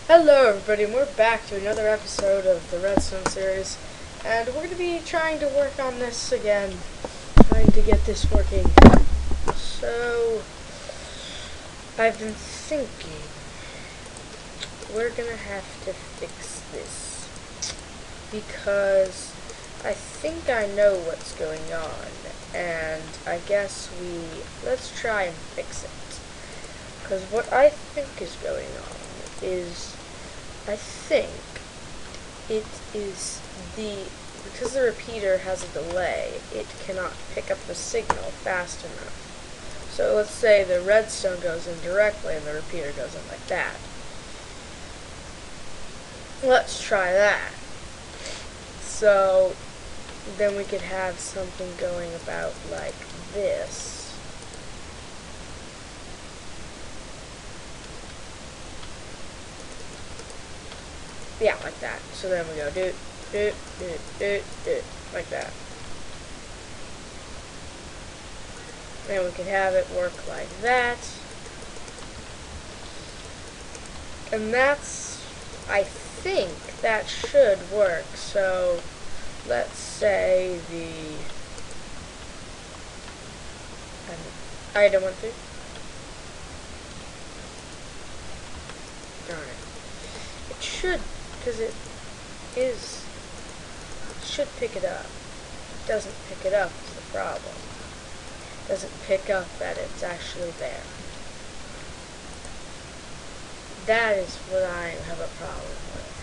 Hello everybody, and we're back to another episode of the Redstone series, and we're going to be trying to work on this again, trying to get this working. So, I've been thinking, we're going to have to fix this, because I think I know what's going on, and I guess let's try and fix it. Because what I think is going on is, I think it is because the repeater has a delay, it cannot pick up the signal fast enough. So let's say the redstone goes in directly and the repeater goes in like that. Let's try that. So then we could have something going about like this. Yeah, like that. So then we go do, like that. And we can have it work like that. And that's, I think that should work. So let's say the item 1 2. Darn it. It should, because it should pick it up. It doesn't pick it up is the problem. It doesn't pick up that it's actually there. That is what I have a problem with.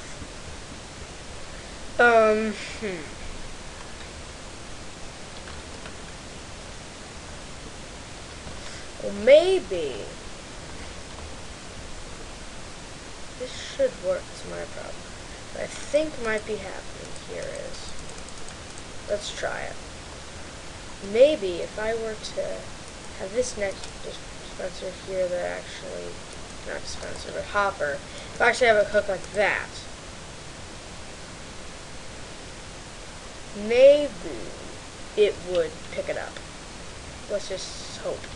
Well, maybe this should work to my problem. What I think might be happening here is, let's try it. Maybe if I were to have this next dispenser here that actually, not dispenser, but hopper, if I actually have a hook like that, maybe it would pick it up. Let's just hope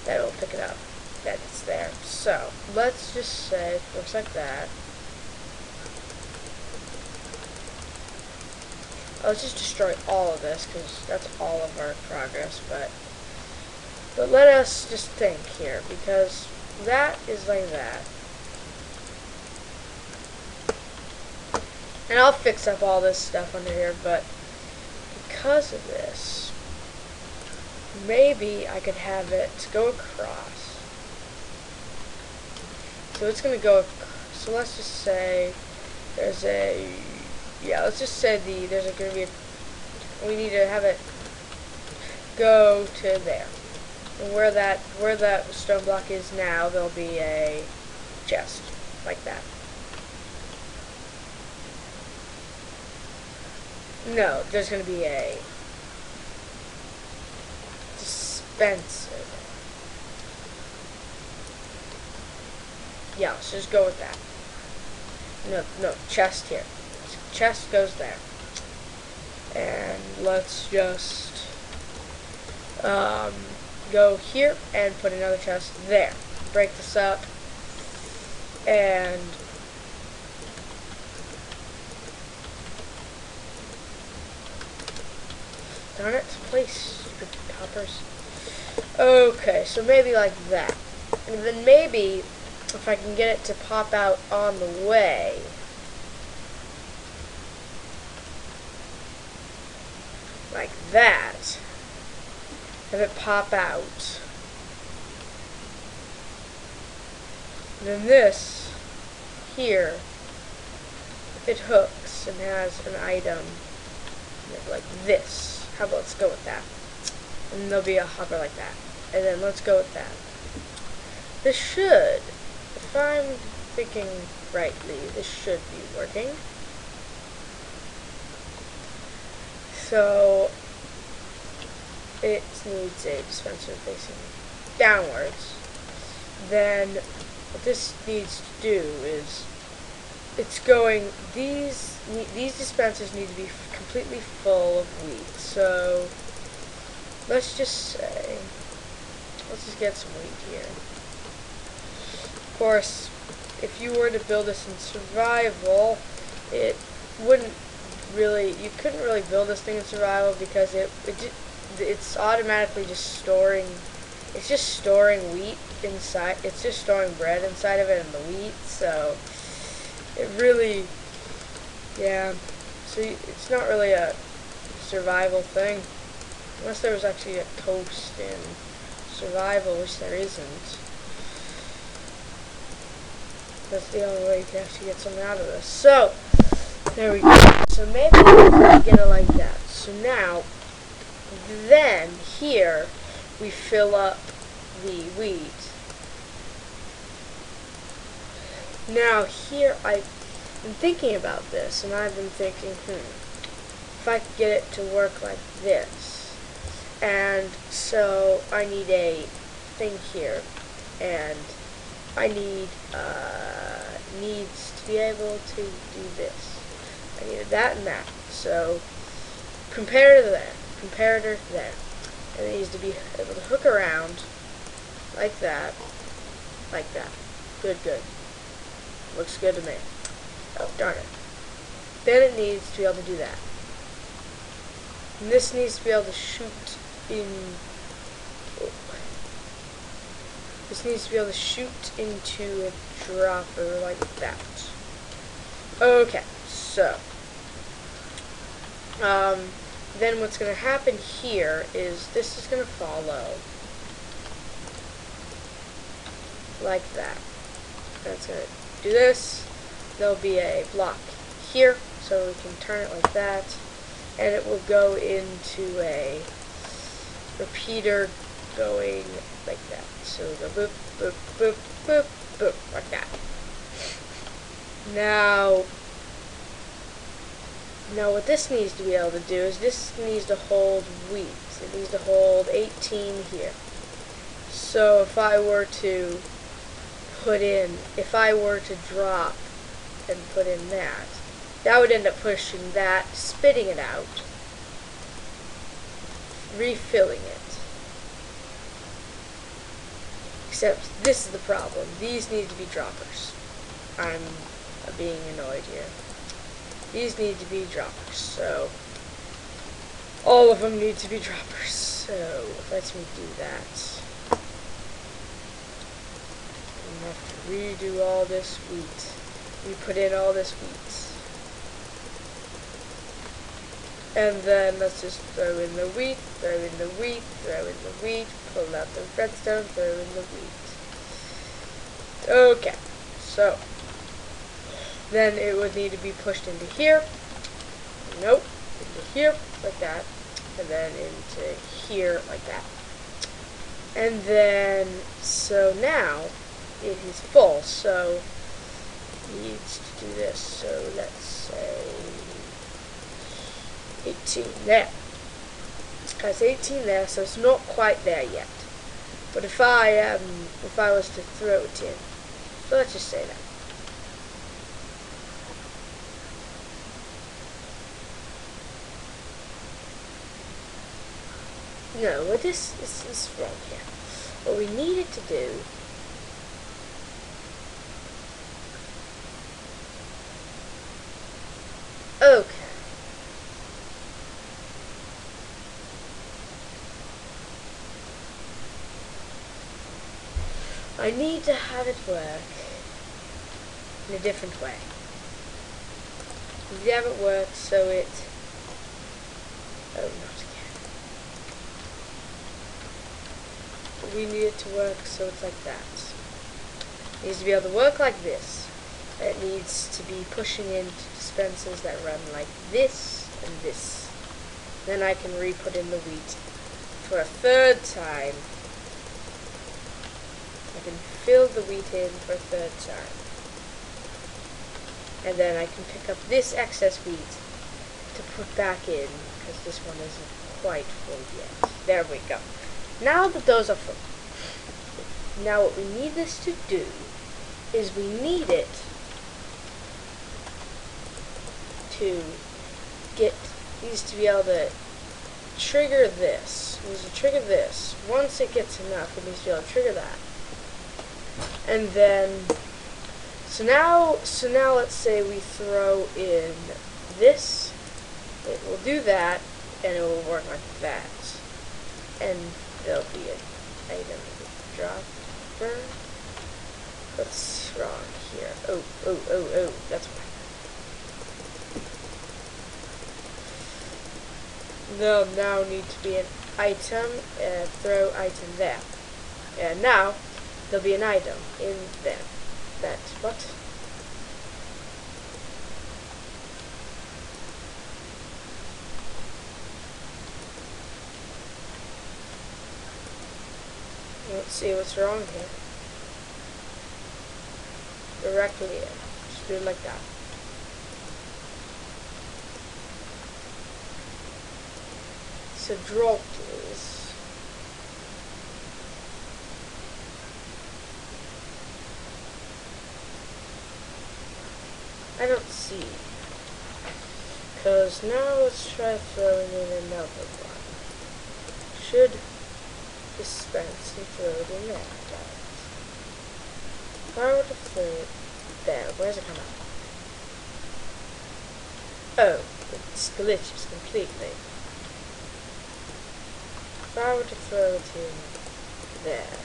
that it'll pick it up, that it's there. So, let's just say it looks like that. Let's just destroy all of this, because that's all of our progress, but let us just think here, because that is like that. And I'll fix up all this stuff under here, but because of this, maybe I could have it go across. So it's going to go, so let's just say there's let's just say there's going to be we need to have it go to there. And where that stone block is now, there'll be a chest, like that. No, there's going to be a dispenser. Yeah, let's just go with that. No, chest here. Chest goes there. And let's just go here and put another chest there. Break this up. And darn it, place, stupid hoppers. Okay, so maybe like that. And then maybe if I can get it to pop out on the way, like that, have it pop out. And then this here, if it hooks and has an item like this, how about let's go with that. And there'll be a hopper like that. And then let's go with that. This should, if I'm thinking rightly, this should be working. So it needs a dispenser facing downwards. Then what this needs to do is, it's going, these dispensers need to be completely full of wheat. So let's just say, let's just get some wheat here. Of course, if you were to build this in survival, it wouldn't really, you couldn't really build this thing in survival because it's automatically just storing, it's just storing wheat inside, it's just storing bread inside of it and the wheat, so it really, yeah, so it's not really a survival thing, unless there was actually a toast in survival, which there isn't. That's the only way you can actually get something out of this. So, there we go. So maybe we get it like that. So now, then, here, we fill up the wheat. Now, here, I've been thinking about this, and I've been thinking, if I could get it to work like this. And so, I need a thing here, and I need, needs to be able to do this. I needed that and that. So, comparator there. And it needs to be able to hook around like that. Good. Looks good to me. Oh, darn it. Then it needs to be able to do that. And this needs to be able to shoot in... This needs to be able to shoot into a dropper like that. Okay, so then what's going to happen here is this is going to follow like that. That's going to do this. There'll be a block here, so we can turn it like that, and it will go into a repeater going like that. So we'll go boop, boop, boop, boop, boop, like that. Now what this needs to be able to do is this needs to hold wheat. It needs to hold 18 here. So if I were to drop and put in that would end up pushing that, spitting it out, refilling it. Except this is the problem. These need to be droppers. I'm being annoyed here. These need to be droppers. So all of them need to be droppers. So let me do that. I have to redo all this wheat. We put in all this wheat. And then let's just throw in the wheat, throw in the wheat, throw in the wheat, pull out the redstone, throw in the wheat. Okay, so then it would need to be pushed into here. Nope, into here, like that. And then into here, like that. And then, so now it is full, so it needs to do this. So let's say 18 there. That's 18 there, so it's not quite there yet. But if I was to throw it in, so let's just say that. No, well this is wrong here. What we needed to do okay. I need to have it work in a different way. I need to have it work so it... Oh, not again. We need it to work so it's like that. It needs to be able to work like this. It needs to be pushing into dispensers that run like this and this. Then I can re-put in the wheat for a third time. I can fill the wheat in for a third time. And then I can pick up this excess wheat to put back in, because this one isn't quite full yet. There we go. Now that those are full. Now what we need this to do is we need it to get these to be able to trigger this. It needs to trigger this. Once it gets enough, it needs to be able to trigger that. And then, So now let's say we throw in this. It will do that, and it will work like that. And there'll be an item dropper. What's wrong here? Oh, that's why. There'll now need to be an item, and throw item there. And now, there'll be an item in there. What? Let's see what's wrong here. Directly in. Just do it like that. So draw, please. I don't see. Because now let's try throwing in another one. Should dispense and throw it in there. If I were to throw it there, where's it come out? Oh, it glitches completely. If I were to throw it in there,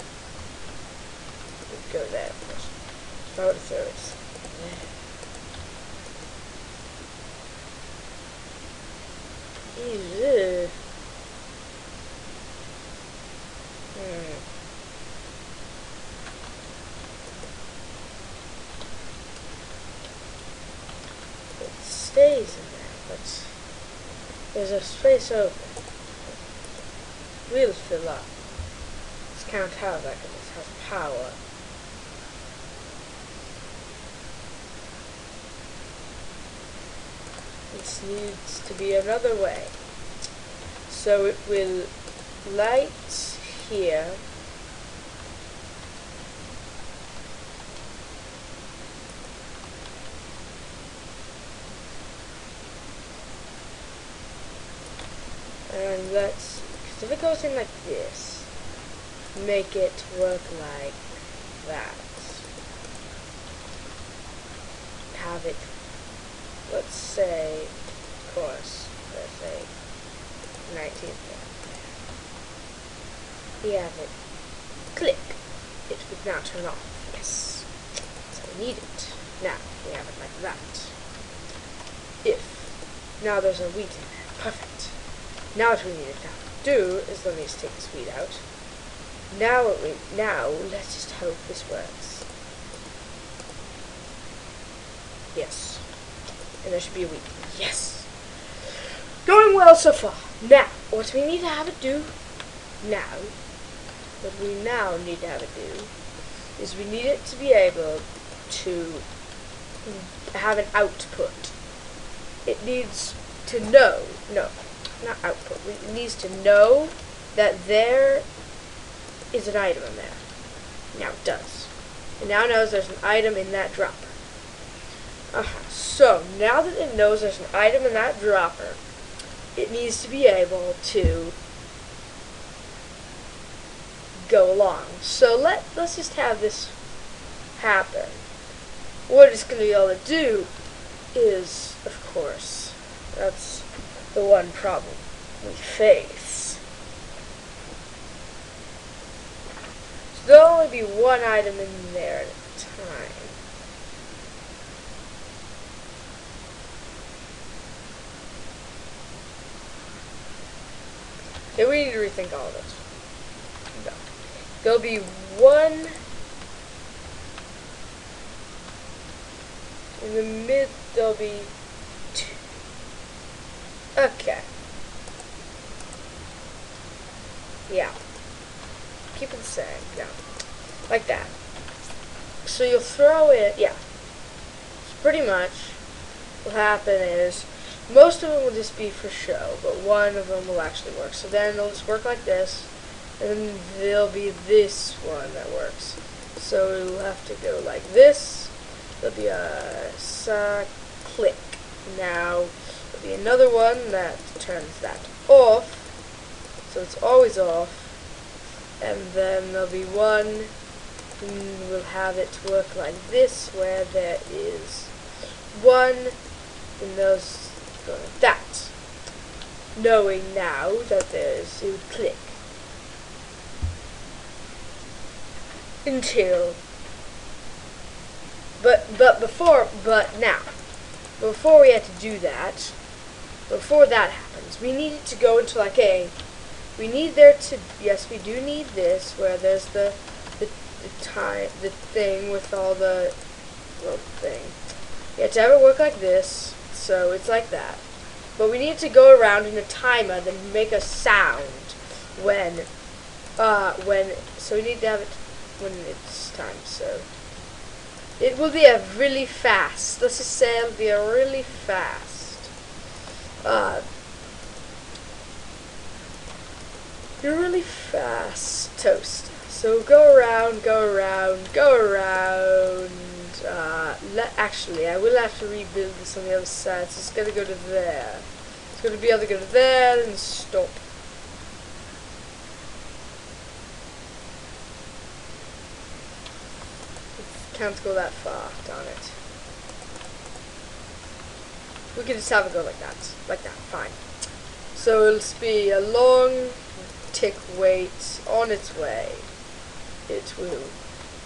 it would go there first. If I were to throw it there. Ew. It stays in there, but there's a space open. We'll fill up. Let's count how that because it has power. This needs to be another way. So it will light here. And let's, because if it goes in like this, make it work like that. Have it, let's say, of course, let's say 19th. We have it. Click. It would now turn off. Yes. So we need it. Now we have it like that. If now there's a wheat in there. Perfect. Now what we need to do is let me just take this wheat out. Now let's just hope this works. Yes. And there should be a wheat. Yes. Going well so far. Now, what we need to have it do what we now need to have it do is we need it to be able to have an output. It needs to know, no, not output, it needs to know that there is an item in there. Now it does. It now knows there's an item in that dropper. So, now that it knows there's an item in that dropper, it needs to be able to go along. So let's just have this happen. What it's going to be able to do is, of course, that's the one problem we face. So there'll only be one item in there at a time. Okay, we need to rethink all of this. No. There'll be one in the mid, there'll be two. Okay. Yeah. Keep it the same. Yeah. Like that. So you'll throw it, yeah. So pretty much what'll happen is most of them will just be for show, but one of them will actually work. So then they'll just work like this, and then there'll be this one that works. So it'll have to go like this. There'll be a click. Now there'll be another one that turns that off, so it's always off. And then there'll be one we'll have it work like this, where there is one, and those go like that. Knowing now that it would click. Until, but now, before we had to do that, before that happens, we needed to go into like we need there to, yes, we do need this, where there's the thing with all the thing. You have to have it work like this, so it's like that. But we need to go around in a timer that make a sound when, so we need to have it when it's time, so it will be a really fast, let's just say it'll be a really fast, toast. So go around, actually, I will have to rebuild this on the other side, so it's gonna go to there. It's gonna be able to go to there and stop. Can't go that far, darn it. We can just have it go like that, fine. So it'll be a long tick wait on its way. It will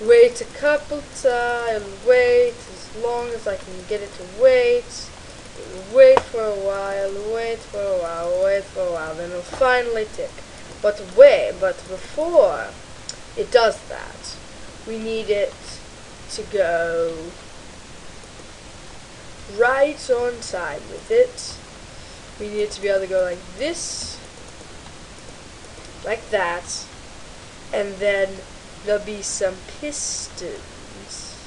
wait a couple times, wait as long as I can get it to wait. It'll wait for a while, then it'll finally tick. But before it does that, we need it to go right on time with it. We need it to be able to go like this, like that, and then there'll be some pistons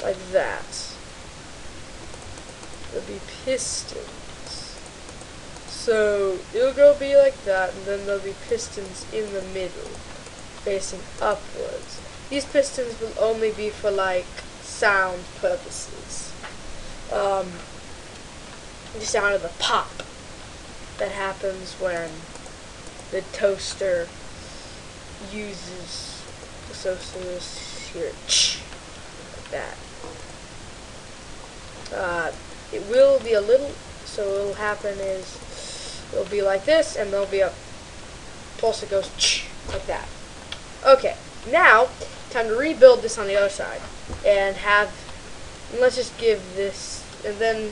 like that. There'll be pistons. So it'll go be like that, and then there'll be pistons in the middle, facing upwards. These pistons will only be for like sound purposes. The sound of the pop that happens when the toaster uses the toaster's here, like that. It will be a little, so what will happen is it'll be like this, and there'll be a pulse that goes like that. Okay, now time to rebuild this on the other side, and let's just give this, and then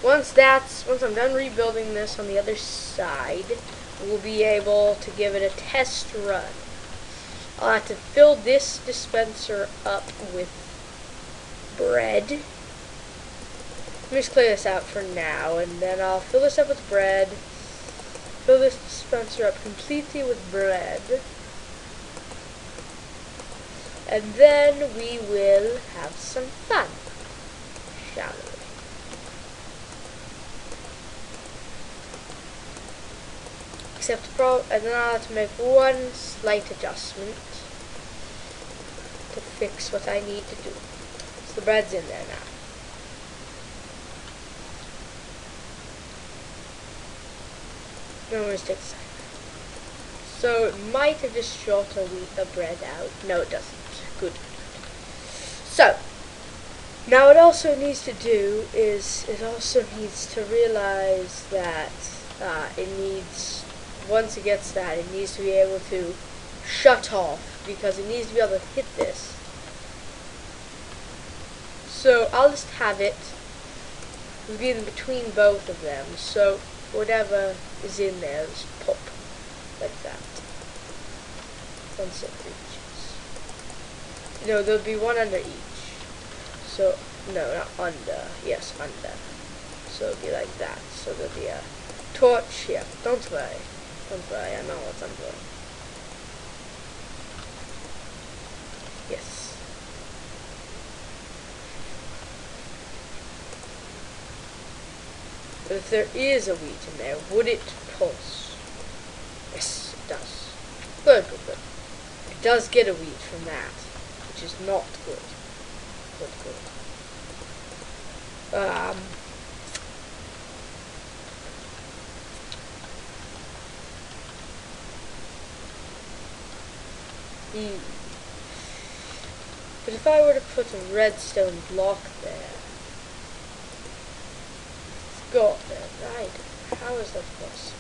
once I'm done rebuilding this on the other side, we'll be able to give it a test run. I'll have to fill this dispenser up with bread. Let me just clear this out for now, and then I'll fill this up with bread, fill this dispenser up completely with bread, and then we will have some fun, shall we? And then I'll have to make one slight adjustment to fix what I need to do. So the bread's in there now. No, I'm going to stick aside. So it might have just short a week of bread out. No, it doesn't. Good. So now it also needs to do is it also needs to realize that once it gets that, it needs to be able to shut off, because it needs to be able to hit this. So I'll just have it be in between both of them, so whatever is in there is pop like that once it reaches. No, there'll be one under each. So no, not under. Yes, under. So it'll be like that. So there'll be a torch here. Don't worry. Don't worry, I know what I'm doing. Yes. But if there is a wheat in there, would it pulse? Yes, it does. Good, good, good. It does get a wheat from that, which is not good. Good, good. But if I were to put a redstone block there, it's got there, right? How is that possible?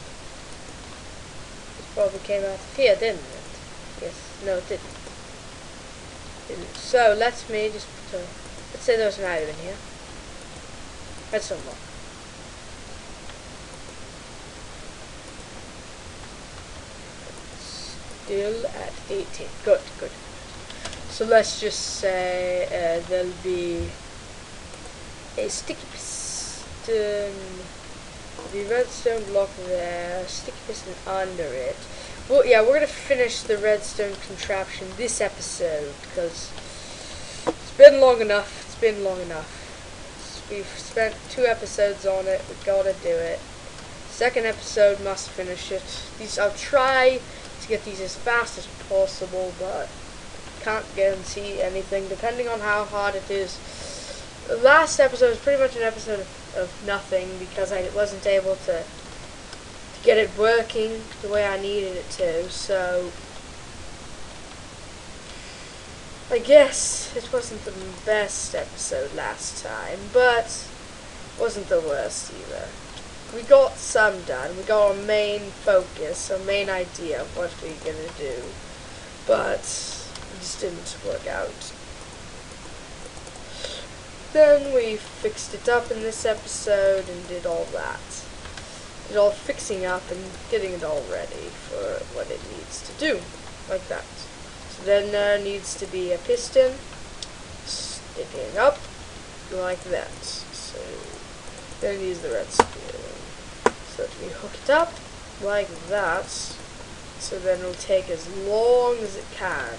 It probably came out of here, didn't it? Yes, no it didn't. So let me just put a, let's say there's an item in here. Redstone block. Still at 18. Good, good. So let's just say there'll be a sticky piston, the redstone block there, sticky piston under it. Well, yeah, we're gonna finish the redstone contraption this episode because it's been long enough. It's been long enough. We've spent 2 episodes on it. We gotta do it. Second episode must finish it. I'll try to get these as fast as possible, but can't guarantee anything depending on how hard it is. The last episode was pretty much an episode of nothing because I wasn't able to get it working the way I needed it to, so I guess it wasn't the best episode last time, but wasn't the worst either. We got some done. We got our main focus, our main idea of what we're gonna do, but it just didn't work out. Then we fixed it up in this episode and did all that. Did all fixing up and getting it all ready for what it needs to do, like that. So then there needs to be a piston sticking up like that. So then needs the redstone. So let me hook it up like that. So then it'll take as long as it can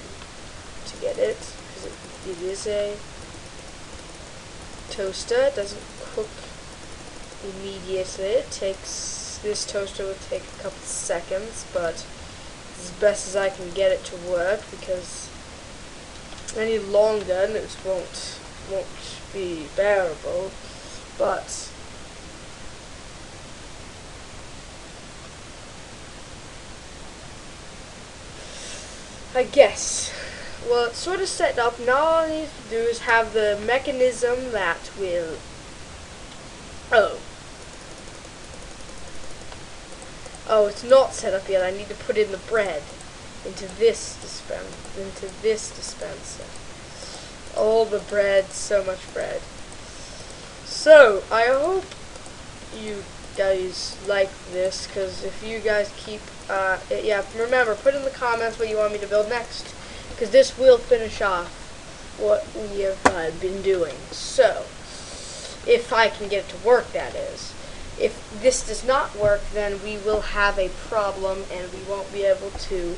to get it, because it is a toaster. It doesn't cook immediately. It takes, this toaster will take a couple seconds, but it's as best as I can get it to work, because any longer it won't be bearable. But I guess, well, it's sort of set up. Now all I need to do is have the mechanism that will, oh, it's not set up yet. I need to put in the bread into this dispenser. All the bread, so much bread. So I hope you guys like this, because if you guys keep, yeah, remember, put in the comments what you want me to build next, because this will finish off what we have been doing. So, if I can get it to work, that is. If this does not work, then we will have a problem, and we won't be able to,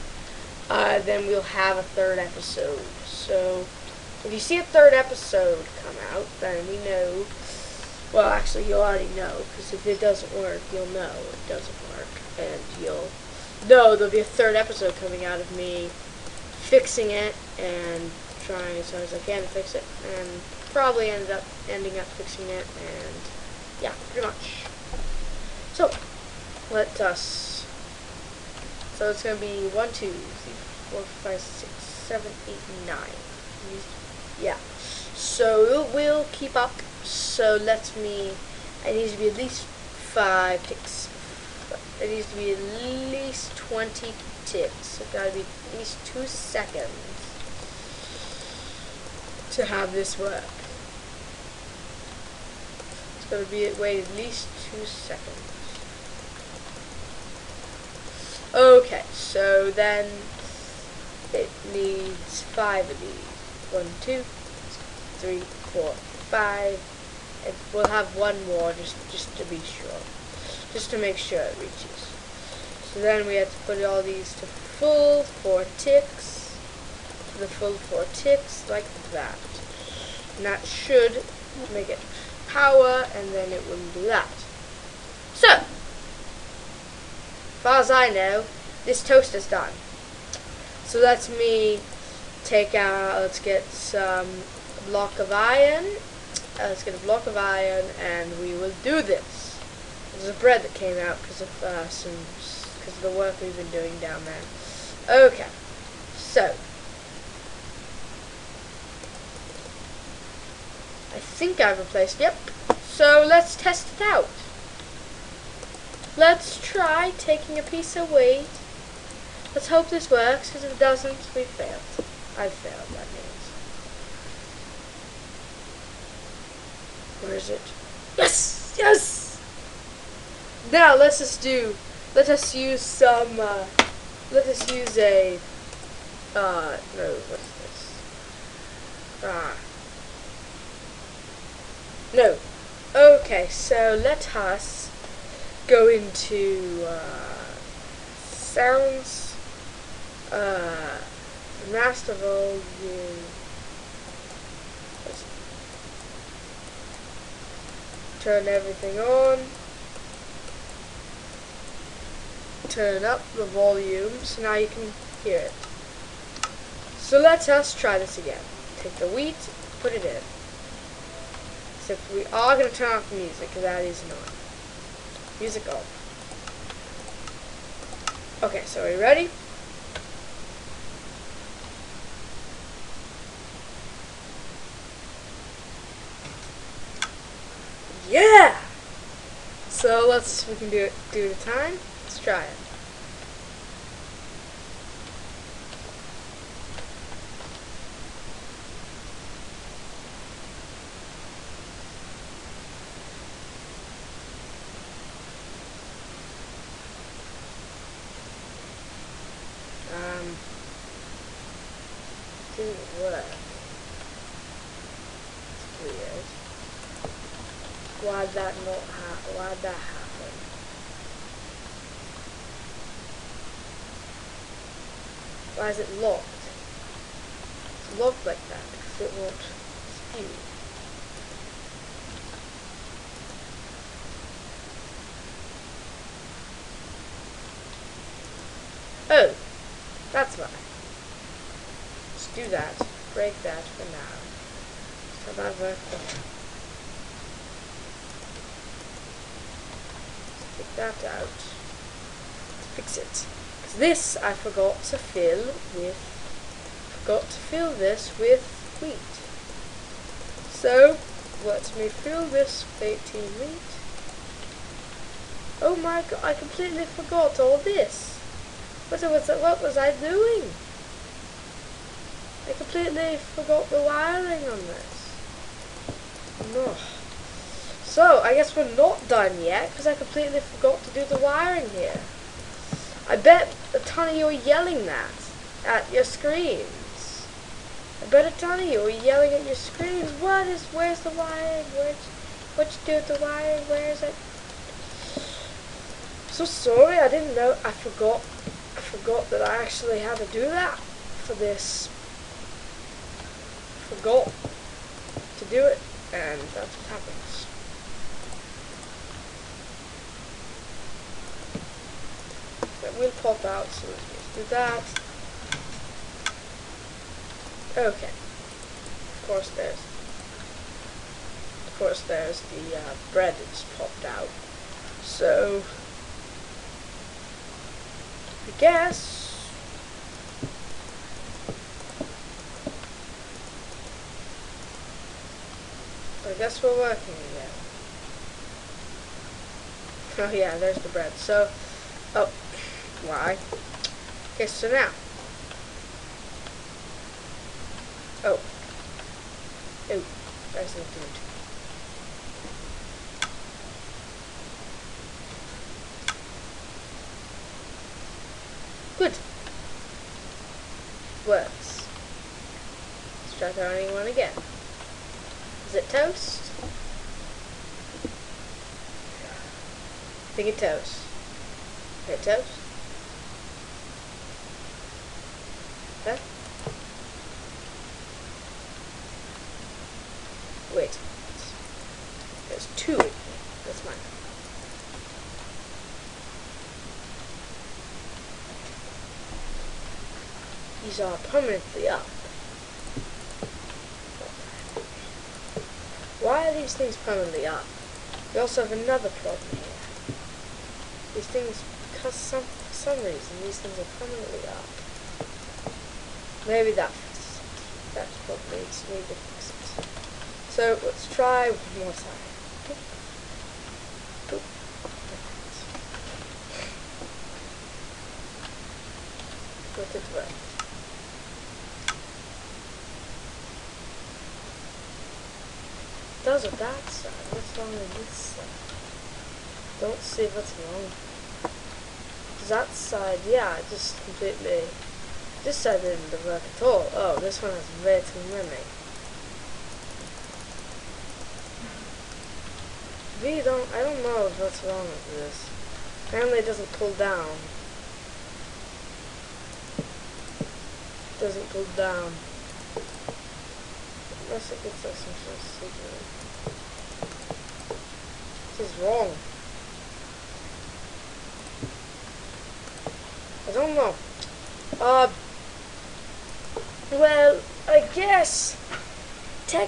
then we'll have a 3rd episode. So, if you see a 3rd episode come out, then we know, well, actually, you already know, because if it doesn't work, you'll know it doesn't work, and you'll know there'll be a 3rd episode coming out of me fixing it and trying as hard as I can to fix it, and probably ending up fixing it, and yeah, pretty much. So let us. So it's gonna be 1, 2, 3, 4, 5, 6, 7, 8, 9. Yeah. So it will keep up. So let me. It needs to be at least 5 ticks. It needs to be at least 20 ticks. It's gotta be at least 2 seconds to have this work. It's gonna be wait at least 2 seconds. Okay, so then it needs 5 of these. 1, 2, 3, 4, 5. And we'll have 1 more just to be sure. Just to make sure it reaches. So then we have to put all these to full 4 ticks. To the full 4 ticks, like that. And that should make it power, and then it will do that. So, as far as I know, this toaster's done. So let me take out, let's get some block of iron. Let's get a block of iron, and we will do this. There's a bread that came out because of the work we've been doing down there. Okay, so I think I've replaced, yep. So let's test it out. Let's try taking a piece of weight. Let's hope this works, because if it doesn't, we failed. I've failed, that means. Where is it? Yes! Yes! Now let us use a, no, what's this? No. Okay, so let us go into, sounds, master volume, turn everything on, turn up the volume, so now you can hear it. So let us try this again. Take the wheat, put it in. Except we are going to turn off the music, because that is annoying. Music off. Okay, so are you ready? Yeah! So we can do it at a time. Let's try it. Didn't work. It's weird. Why'd that happen? Why is it locked? It's locked like that because it won't spew. Oh, that's why. Let's do that. Break that for now. So that worked. Take that out. Fix it. Because this I forgot to fill this with wheat. So let me fill this with 18 wheat. Oh my god, I completely forgot all this. What was I doing? I completely forgot the wiring on this. No. So, I guess we're not done yet, because I completely forgot to do the wiring here. I bet a ton of you are yelling that at your screens. I bet a ton of you are yelling at your screens. Where's the wiring? What'd you do with the wiring? Where is it? So sorry, I didn't know. I forgot that I actually had to do that for this. Forgot to do it, and that's what happens. That will pop out, so let's just do that. Okay. Of course there's the bread that's popped out. So I guess we're working again. Oh yeah, there's the bread. So, oh, why? Okay, so now. Oh, there's the dude. Good. Works. Let's try throwing one again. Is it toast? I think it's toast. Is it toast? Okay. Wait. There's two in here. That's mine. These are permanently up. Why are these things permanently up? We also have another problem here. These things, because for some reason, these things are permanently up. Maybe that fixes it. That's probably needs to fix it. So let's try one more side. Boop. Boop. Go to the right. Those are that side. What's wrong with this side? Don't see what's wrong. That side, yeah, just completely. This side didn't work at all. Oh, this one has way too many. I don't know what's wrong with this. Apparently it doesn't pull down. It doesn't pull down. Unless it gets like some sort of signal. This is wrong. I don't know. Well, I guess I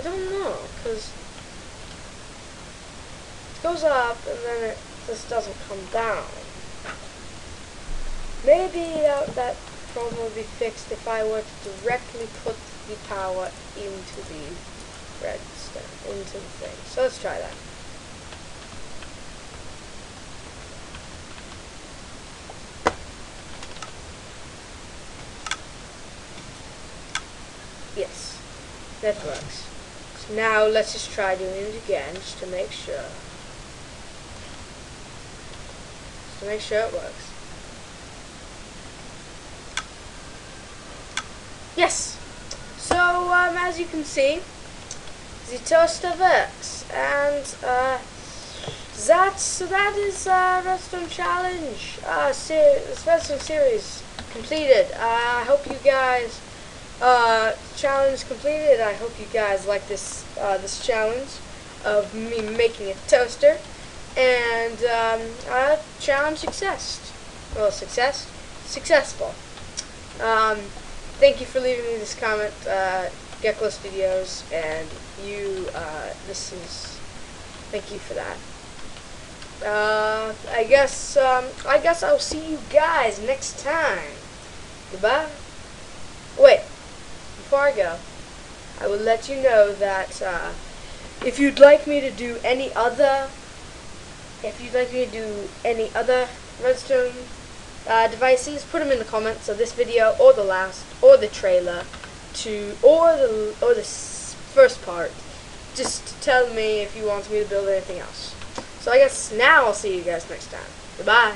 don't know, because it goes up and then it just doesn't come down. Maybe that problem would be fixed if I were to directly put the power into the redstone, into the thing. So let's try that. Yes, that works. So now let's just try doing it again, just to make sure. Just to make sure it works. Yes! So, as you can see, the toaster works. And, that is, Redstone Challenge. This Redstone series completed. I hope you guys challenge completed. I hope you guys like this this challenge of me making a toaster, and challenge successful. Thank you for leaving me this comment, Gecko Studios, and thank you for that. I guess I'll see you guys next time. Goodbye. Wait. Before I go, I will let you know that if you'd like me to do any other redstone devices, put them in the comments of this video, or the last, or the trailer, or the first part. Just tell me if you want me to build anything else. So I guess now I'll see you guys next time. Goodbye.